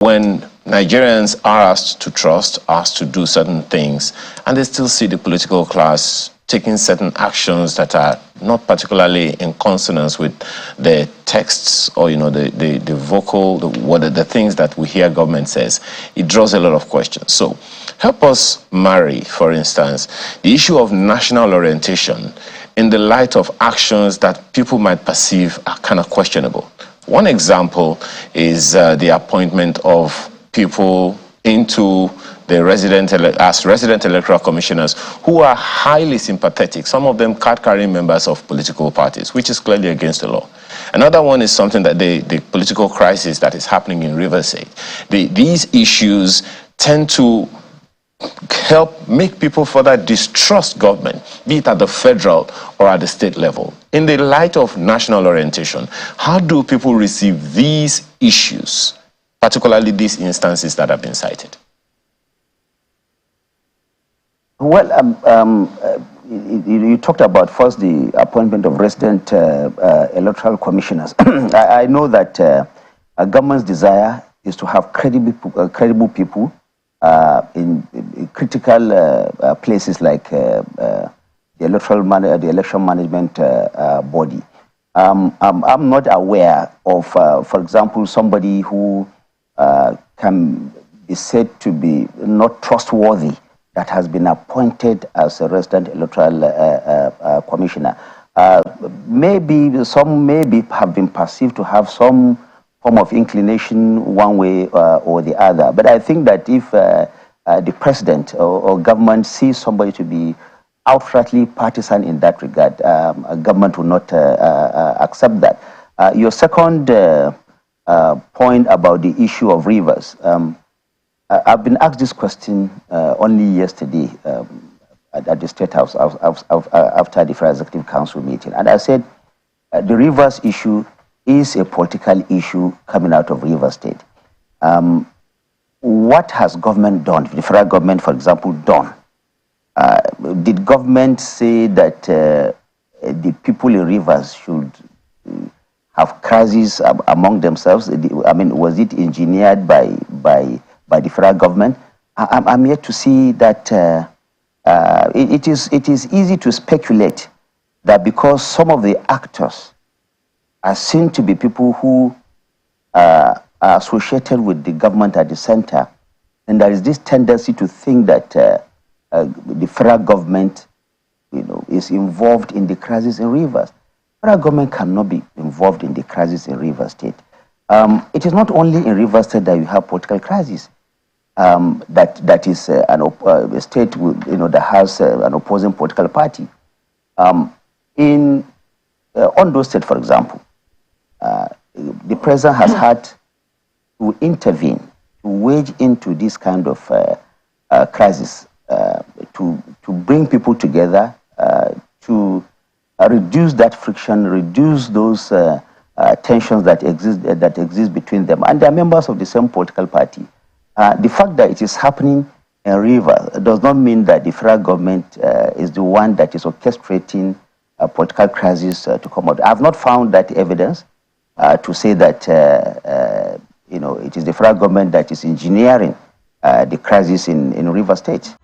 when Nigerians are asked to trust, asked to do certain things, and they still see the political class taking certain actions that are not particularly in consonance with the texts or, the vocal, the things that we hear government says, it draws a lot of questions. So help us marry, for instance, the issue of national orientation in the light of actions that people might perceive are kind of questionable. One example is the appointment of people into the resident electoral commissioners who are highly sympathetic, some of them card-carrying members of political parties, which is clearly against the law. Another one is something that the political crisis that is happening in Rivers State. These issues tend to help make people further distrust government, be it at the federal or at the state level. In the light of national orientation, how do people receive these issues, particularly these instances that have been cited? Well, you talked about first the appointment of resident electoral commissioners. I know that a government's desire is to have credible people in critical places like the election management body. I'm not aware of, for example, somebody who can be said to be not trustworthy that has been appointed as a resident electoral commissioner. Maybe some have been perceived to have some form of inclination one way or the other. But I think that if the president or government sees somebody to be outrightly partisan in that regard, a government will not accept that. Your second point about the issue of Rivers, I've been asked this question only yesterday at the State House after the Federal Executive Council meeting. And I said the Rivers issue is a political issue coming out of Rivers State. What has government done, the federal government, for example, done? Did government say that the people in Rivers should have crises among themselves? I mean, was it engineered by the federal government? I'm yet to see that. It is easy to speculate that because some of the actors are seen to be people who are associated with the government at the center, and there is this tendency to think that the federal government, is involved in the crisis in Rivers. Federal government cannot be involved in the crisis in Rivers State. It is not only in Rivers State that you have political crisis. That is a state that has an opposing political party. In Ondo State, for example, the president has had to intervene, to wage into this kind of crisis, to bring people together, to reduce that friction, reduce those tensions that exist between them, and they are members of the same political party. The fact that it is happening in Rivers does not mean that the federal government is the one that is orchestrating a political crisis to come out. I have not found that evidence to say that it is the federal government that is engineering the crisis in Rivers State.